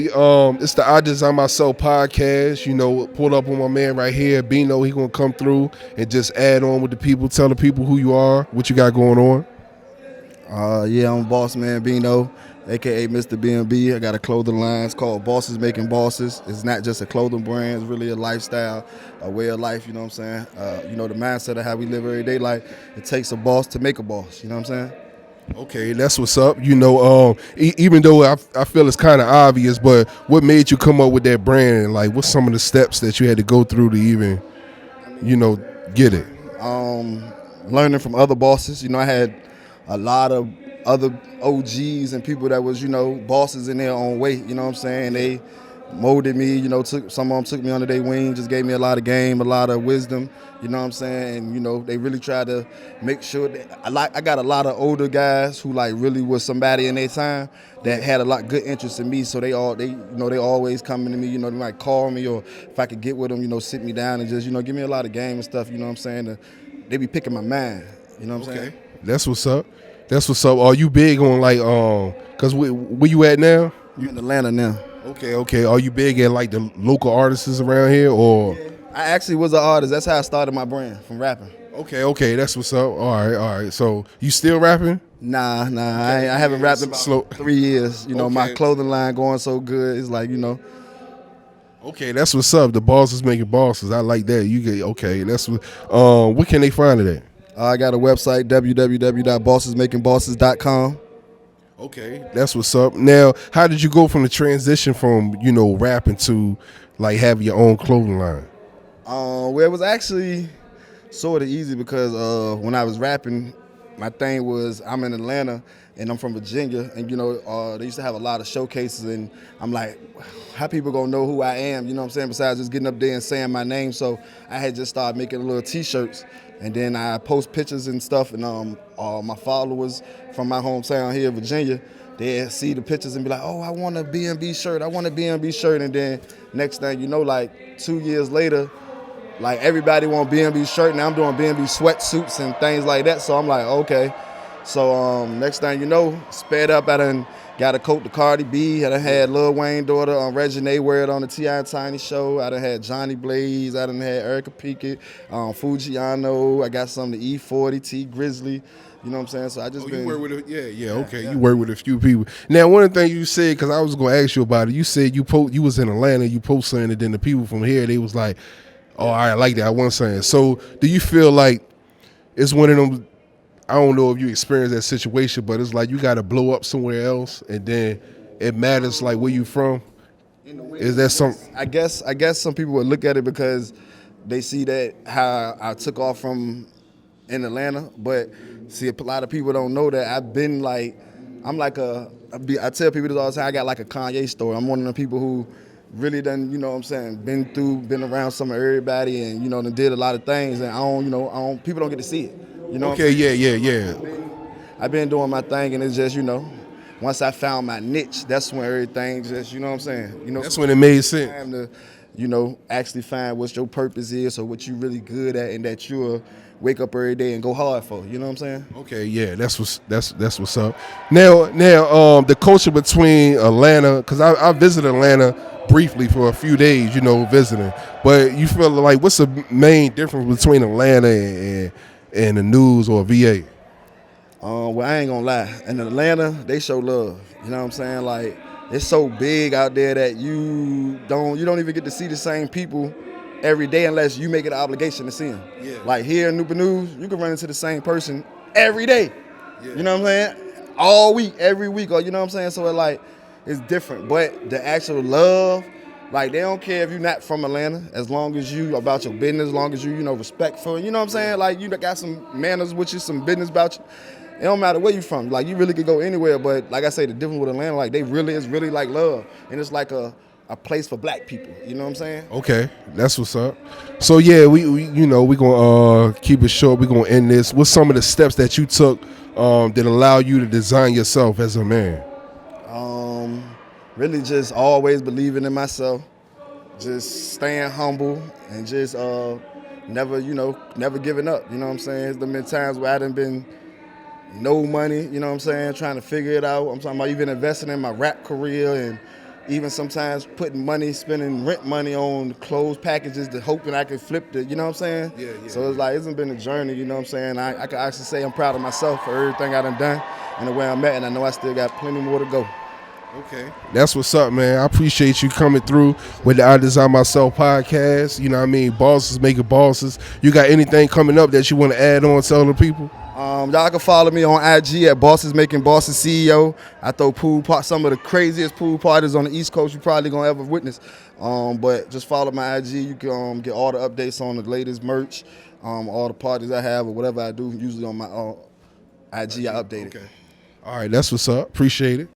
It's the I Design Myself podcast. Pull up on my man right here, Beano. He gonna come through and just add on with the people, tell the people who you are, what you got going on. Yeah, I'm Bossman Beano, aka Mr. BNB. I got a clothing line. It's called Bosses Making Bosses. It's not just a clothing brand, it's really a lifestyle, a way of life, you know what I'm saying? The mindset of how we live everyday life. It takes a boss to make a boss, you know what I'm saying? Okay, that's what's up. Even though I feel it's kind of obvious, but what made you come up with that brand? And like, what's some of the steps that you had to go through to even, get it? Learning from other bosses. I had a lot of other OGs and people that was, bosses in their own way, you know what I'm saying? They molded me, some of them took me under their wing, just gave me a lot of game, a lot of wisdom, you know what I'm saying? And, they really tried to make sure that I got a lot of older guys who like really was somebody in their time that had a lot good interest in me. So they always coming to me, they might call me, or if I could get with them, sit me down and just, give me a lot of game and stuff, you know what I'm saying? They be picking my mind, you know what I'm saying? That's what's up. That's what's up. Are you big on like cause where you at now? I'm in Atlanta now. Okay. Are you big at like the local artists around here, or? I actually was an artist. That's how I started my brand, from rapping. Okay. That's what's up. All right. So you still rapping? Nah. I haven't rapped in about 3 years. My clothing line going so good. It's like, Okay, that's what's up. The Bosses Making Bosses. I like that. You get okay. That's what. Where can they find it at? I got a website, www.bossesmakingbosses.com. Okay, that's what's up. Now, how did you go from the transition from rapping to like having your own clothing line? Well, it was actually sort of easy because when I was rapping, my thing was I'm in Atlanta and I'm from Virginia, and they used to have a lot of showcases, and I'm like, how people gonna know who I am? You know what I'm saying? Besides just getting up there and saying my name, so I had just started making little T-shirts, and then I post pictures and stuff, and my followers from my hometown here in Virginia, they see the pictures and be like, oh, I want a B&B shirt, and then next thing you know, like 2 years later, like everybody want B&B shirt. Now I'm doing B&B sweatsuits and things like that. So I'm like, okay. So next thing you know, sped up. I done got a coat to Cardi B. I done had Lil Wayne daughter Reginae wear it on the T.I. and Tiny show. I done had Johnny Blaze. I done had Erica Pickett, Fujiano. I got some to E40, T Grizzley. You know what I'm saying? So I just been. You work with okay. Yeah. You work with a few people. Now, one of the things you said, because I was going to ask you about it, you said you was in Atlanta, you post something, and then the people from here, they was like, oh, I like that. I wasn't saying. So, do you feel like it's one of them? I don't know if you experienced that situation, but it's like you got to blow up somewhere else, and then it matters like where you from. Is that something? I guess some people would look at it because they see that how I took off from in Atlanta, but see, a lot of people don't know that I've been like, I tell people this all the time. I got like a Kanye story. I'm one of the people who really done, you know what I'm saying, been around some of everybody, and done did a lot of things, and people don't get to see it. Okay, yeah. I've been doing my thing, and it's just, once I found my niche, that's when everything just, you know what I'm saying? That's when it made sense. Time to, actually find what your purpose is, or what you really good at, and that you'll wake up every day and go hard for. You know what I'm saying? Okay, yeah, that's what's up. Now, the culture between Atlanta, because I visited Atlanta briefly for a few days, visiting. But you feel like what's the main difference between Atlanta and the news or VA? Well, I ain't gonna lie. In Atlanta, they show love. You know what I'm saying? Like, it's so big out there that you don't even get to see the same people every day unless you make it an obligation to see them. Yeah. Like here in Newport News, you can run into the same person every day. Yeah. You know what I'm saying? All week, every week, or you know what I'm saying? So it's different. But the actual love, like they don't care if you're not from Atlanta, as long as you about your business, as long as you respectful. You know what I'm saying? Like you got some manners with you, some business about you. It don't matter where you from. Like you really could go anywhere. But like I say, the difference with Atlanta, like it's really like love, and it's like a place for black people. You know what I'm saying? Okay, that's what's up. So yeah, we gonna keep it short. We gonna end this. What's some of the steps that you took that allow you to design yourself as a man? Really just always believing in myself, just staying humble, and just never giving up. You know what I'm saying? There's been times where I done been no money, you know what I'm saying, trying to figure it out. I'm talking about even investing in my rap career and even sometimes putting money, spending rent money on clothes packages, to hoping I could flip it. You know what I'm saying? Yeah. So it's like it's been a journey. You know what I'm saying? I can actually say I'm proud of myself for everything I done and the way I'm at, and I know I still got plenty more to go. Okay. That's what's up, man. I appreciate you coming through with the I Design Myself podcast. You know what I mean? Bosses making bosses. You got anything coming up that you want to add on to other people? Y'all can follow me on IG at BossesMakingBosses CEO. I throw some of the craziest pool parties on the East Coast you probably gonna ever witness. But just follow my IG. You can get all the updates on the latest merch, all the parties I have or whatever I do. Usually on my IG, I update it. All right, that's what's up. Appreciate it.